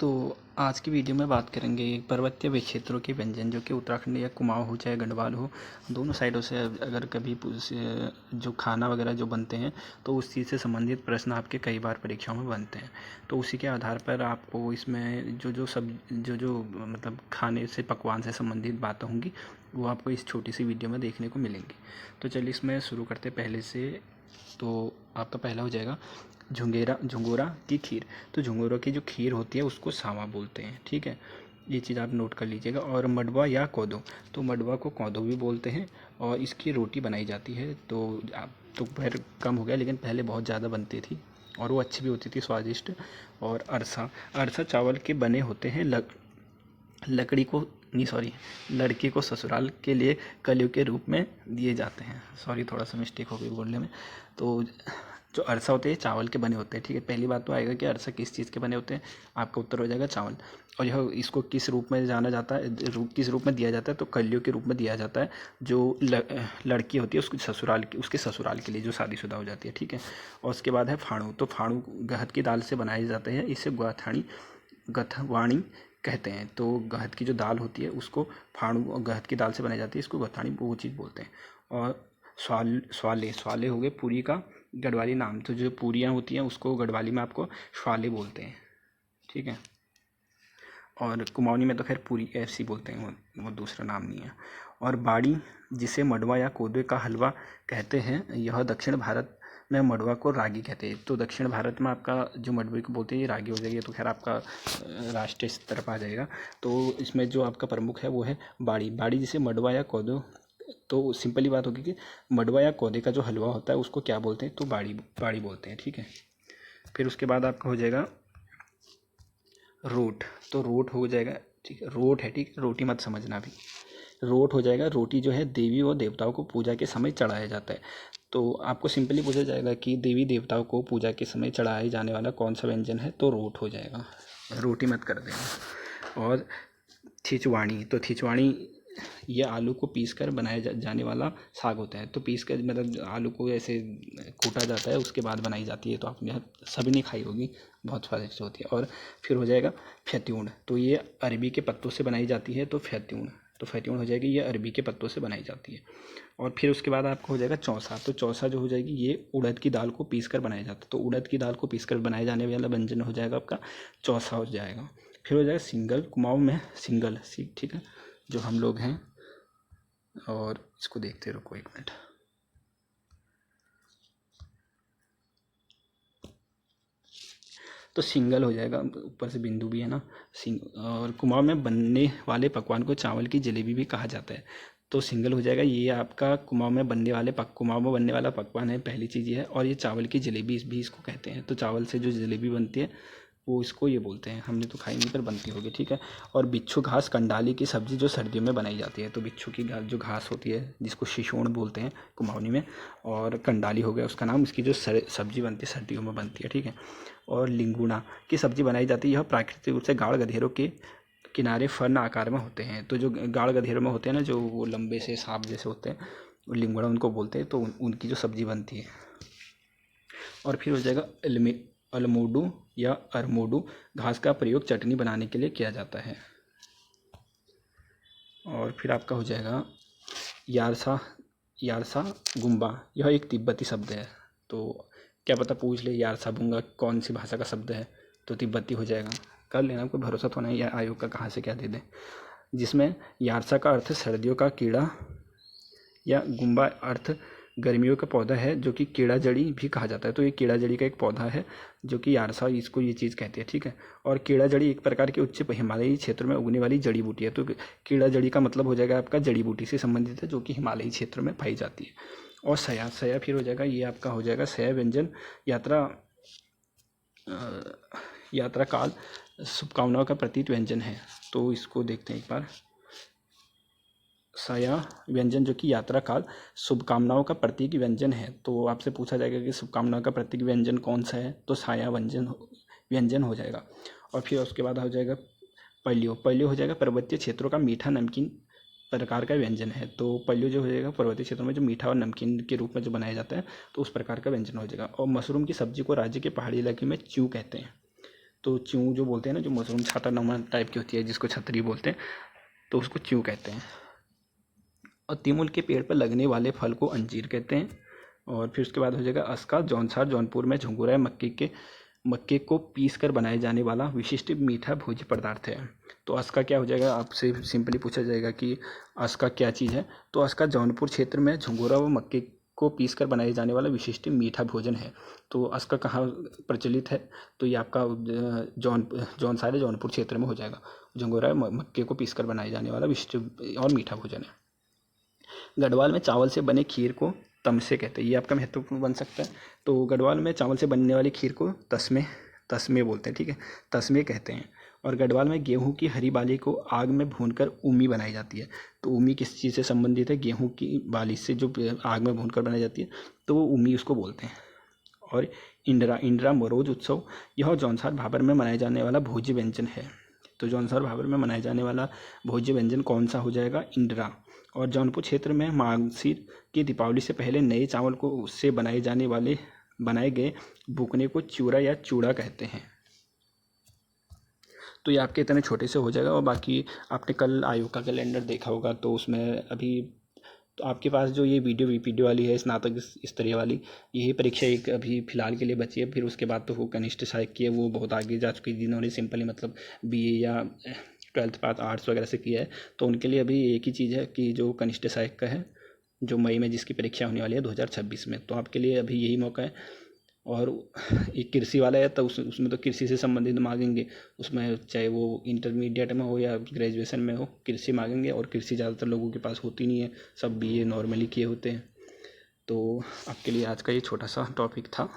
तो आज की वीडियो में बात करेंगे पर्वतीय क्षेत्रों के व्यंजन जो कि उत्तराखंड या कुमाऊँ हो चाहे गढ़वाल हो, दोनों साइडों से अगर कभी जो खाना वगैरह जो बनते हैं तो उस चीज़ से संबंधित प्रश्न आपके कई बार परीक्षाओं में बनते हैं। तो उसी के आधार पर आपको इसमें जो मतलब खाने से पकवान से संबंधित बातें होंगी वो आपको इस छोटी सी वीडियो में देखने को मिलेंगी। तो चलिए इसमें शुरू करते पहले से। तो आपका पहला हो जाएगा झंगोरा की खीर। तो झंगोरा की जो खीर होती है उसको सावा बोलते हैं, ठीक है, ये चीज़ आप नोट कर लीजिएगा। और मडवा या कोदो, तो मडवा को कोदो भी बोलते हैं और इसकी रोटी बनाई जाती है। तो आप तो फिर कम हो गया, लेकिन पहले बहुत ज़्यादा बनती थी और वो अच्छी भी होती थी, स्वादिष्ट। और अरसा चावल के बने होते हैं। लकड़ी को नहीं, सॉरी, लड़के को ससुराल के लिए कलयुग के रूप में दिए जाते हैं। सॉरी, थोड़ा सा मिस्टेक हो गई बोलने में। तो जो अरसा होते हैं चावल के बने होते हैं, ठीक है। पहली बात तो आएगा कि अरसा किस चीज़ के बने होते हैं, आपका उत्तर हो जाएगा चावल। और यह इसको किस रूप में जाना जाता है, किस रूप में दिया जाता है, तो कलयुग के रूप में दिया जाता है। जो लड़की होती है उसके ससुराल के लिए जो शादीशुदा हो जाती है, ठीक है। और उसके बाद है फाणु। तो फाणु गहत की दाल से बनाए जाते हैं, इसे गथवाणी कहते हैं। तो गहत की जो दाल होती है उसको फाणु और गहत की दाल से बनाई जाती है, इसको गथाणी वो चीज़ बोलते हैं। और स्वाले हो गए पूरी का गढ़वाली नाम। तो जो पूरियाँ होती हैं उसको गढ़वाली में आपको स्वाले बोलते हैं, ठीक है। और कुमाऊनी में तो खैर पूरी ऐसी बोलते हैं, वो दूसरा नाम नहीं है। और बाड़ी, जिसे मडवा या कोदे का हलवा कहते हैं, यह दक्षिण भारत में मडवा को रागी कहते हैं। तो दक्षिण भारत में आपका जो मडवे को बोलते हैं ये रागी हो जाएगी। तो खैर आपका राष्ट्रीय स्तर पर आ जाएगा। तो इसमें जो आपका प्रमुख है वो है बाड़ी जिसे मडवा या कोदो। तो सिंपली बात होगी कि मडवा या कोदे का जो हलवा होता है उसको क्या बोलते हैं, तो बाड़ी बोलते हैं, ठीक है। फिर उसके बाद आपका हो जाएगा रोट। तो रोट हो जाएगा, ठीक है, रोट है, ठीक है, रोटी मत समझना भी। रोट हो जाएगा, रोटी जो है देवी और देवताओं को पूजा के समय चढ़ाया जाता है। तो आपको सिंपली पूछा जाएगा कि देवी देवताओं को पूजा के समय चढ़ाए जाने वाला कौन सा व्यंजन है, तो रोट हो जाएगा, रोटी मत कर देना। और थिचवाणी, तो थिचवाणी ये आलू को पीस कर बनाया जाने वाला साग होता है। तो पीस कर मतलब आलू को ऐसे कूटा जाता है, उसके बाद बनाई जाती है। तो आपने सभी ने खाई होगी, बहुत स्वादिष्ट होती है। और फिर हो जाएगा फैत्यूण। तो ये अरबी के पत्तों से बनाई जाती है, तो फैत्यूण हो जाएगी, ये अरबी के पत्तों से बनाई जाती है। और फिर उसके बाद आपको हो जाएगा चौसा। तो चौसा जो हो जाएगी ये उड़द की दाल को पीस कर बनाया जाता है। तो उड़द की दाल को पीस कर बनाए जाने वाला व्यंजन हो जाएगा आपका चौसा हो जाएगा। फिर हो जाएगा सिंगल। कुमाऊँ में सिंगल, ठीक है, जो हम लोग हैं। और इसको देखते रुको एक मिनट। तो सिंगल हो जाएगा, ऊपर से बिंदु भी है ना, और कुमाऊँ में बनने वाले पकवान को चावल की जलेबी भी कहा जाता है। तो सिंगल हो जाएगा, ये आपका कुमाऊँ में बनने वाला पकवान है, पहली चीज़ ये है। और ये चावल की जलेबी भी इसको कहते हैं। तो चावल से जो जलेबी बनती है वो इसको ये बोलते हैं। हमने तो खाई नहीं पर बनती होगी, ठीक है। और बिच्छू घास कंडाली की सब्ज़ी जो सर्दियों में बनाई जाती है। तो बिच्छू की जो घास होती है जिसको शिशोण बोलते हैं कुमाऊनी में, और कंडाली हो गया उसका नाम, इसकी जो सब्ज़ी बनती है सर्दियों में बनती है, ठीक है। और लिंगुणा की सब्ज़ी बनाई जाती है। यह प्राकृतिक रूप से गाढ़ गधेरों के किनारे फर्न आकार में होते हैं। तो जो गाढ़ गधेरों में होते हैं ना, जो वो लंबे से सांप जैसे होते हैं, वो लिंगुणा उनको बोलते हैं। तो उनकी जो सब्ज़ी बनती है। और फिर हो जाएगा अलमोडू या अरमोडू। घास का प्रयोग चटनी बनाने के लिए किया जाता है। और फिर आपका हो जाएगा यारसा गुम्बा। यह एक तिब्बती शब्द है। तो क्या पता पूछ ले यारसा बुंगा कौन सी भाषा का शब्द है, तो तिब्बती हो जाएगा। कर लेना, कोई भरोसा तो नहीं या आयोग का कहाँ से क्या दे दें। जिसमें यारसा का अर्थ सर्दियों का कीड़ा या गुम्बा अर्थ गर्मियों का पौधा है, जो कि कीड़ा जड़ी भी कहा जाता है। तो ये कीड़ा जड़ी का एक पौधा है जो कि यारसा, इसको ये चीज़ कहते हैं, ठीक है। और कीड़ा जड़ी एक प्रकार की उच्च हिमालयी क्षेत्र में उगने वाली जड़ी बूटी है। तो कीड़ा जड़ी का मतलब हो जाएगा आपका जड़ी बूटी से संबंधित है, जो कि हिमालयी क्षेत्र में पाई जाती है। और सया फिर हो जाएगा, ये आपका हो जाएगा सया व्यंजन यात्रा काल शुभकामनाओं का प्रतीक व्यंजन है। तो इसको देखते हैं एक बार। साया व्यंजन जो कि यात्रा काल शुभकामनाओं का प्रतीक व्यंजन है। तो आपसे पूछा जाएगा कि शुभकामनाओं का प्रतीक व्यंजन कौन सा है, तो साया व्यंजन हो जाएगा। और फिर उसके बाद हो जाएगा पल्लियो हो जाएगा पर्वतीय क्षेत्रों का मीठा नमकीन प्रकार का व्यंजन है। तो पल्लियो जो हो जाएगा पर्वतीय क्षेत्रों में जो मीठा और नमकीन के रूप में जो बनाया जाता है, तो उस प्रकार का व्यंजन हो जाएगा। और मशरूम की सब्जी को राज्य के पहाड़ी इलाके में च्यू कहते हैं। तो च्यू जो बोलते हैं ना, जो मशरूम छाता नुमा टाइप की होती है जिसको छतरी बोलते हैं, तो उसको च्यू कहते हैं। और तिमुल के पेड़ पर लगने वाले फल को अंजीर कहते हैं। और फिर उसके बाद हो जाएगा अस्का। जौनसार जौनपुर में झंगोरा मक्के को पीस कर बनाए जाने वाला विशिष्ट मीठा भोज्य पदार्थ है। तो अस्का क्या हो जाएगा, आपसे सिंपली पूछा जाएगा कि अस्का क्या चीज़ है। तो अस्का जौनपुर क्षेत्र में झंगोरा व मक्के को पीस कर बनाए जाने वाला विशिष्ट मीठा भोजन है। तो अस्का कहाँ प्रचलित है, तो ये आपका जौनसार जौनपुर क्षेत्र में हो जाएगा। झंगोरा मक्के को पीस कर बनाए जाने वाला विशिष्ट और मीठा भोजन है। गढ़वाल में चावल से बने खीर को तमसे कहते हैं, ये आपका महत्वपूर्ण बन सकता है। तो गढ़वाल में चावल से बनने वाली खीर को तस्मे बोलते हैं, ठीक है, तस्मे कहते हैं। और गढ़वाल में गेहूं की हरी बाली को आग में भूनकर उमी बनाई जाती है। तो उमी किस चीज़ से संबंधित है, गेहूं की बाली से जो आग में भूनकर बनाई जाती है, तो वो उमी उसको बोलते हैं। और इंडरा मरोज उत्सव, यह जौनसार भाबर में मनाए जाने वाला भोज्य व्यंजन है। तो जौनसार भाबर में मनाए जाने वाला भोज्य व्यंजन कौन सा हो जाएगा, इंडरा। और जौनपुर क्षेत्र में मागशीर की दीपावली से पहले नए चावल को उससे बनाए गए बुकने को चूरा या चूड़ा कहते हैं। तो ये आपके इतने छोटे से हो जाएगा। और बाकी आपने कल आयोग का कैलेंडर देखा होगा, तो उसमें अभी तो आपके पास जो ये वीडियो वाली है स्नातक स्तरीय वाली, यही परीक्षा एक अभी फ़िलहाल के लिए बची है। फिर उसके बाद तो वो कनिष्ठ सहायक की है, वो बहुत आगे जा चुकी है। जिन्होंने सिंपली मतलब बीए या 12th पास आर्ट्स वगैरह से किया है, तो उनके लिए अभी एक ही चीज़ है कि जो कनिष्ठ सहायक का है, जो मई में जिसकी परीक्षा होने वाली है 2026 में, तो आपके लिए अभी यही मौका है। और एक कृषि वाला है, तो उसमें तो कृषि से संबंधित मांगेंगे, उसमें चाहे वो इंटरमीडिएट में हो या ग्रेजुएशन में हो, कृषि मांगेंगे। और कृषि ज़्यादातर लोगों के पास होती नहीं है, सब बीए नॉर्मली किए होते हैं। तो आपके लिए आज का ये छोटा सा टॉपिक था।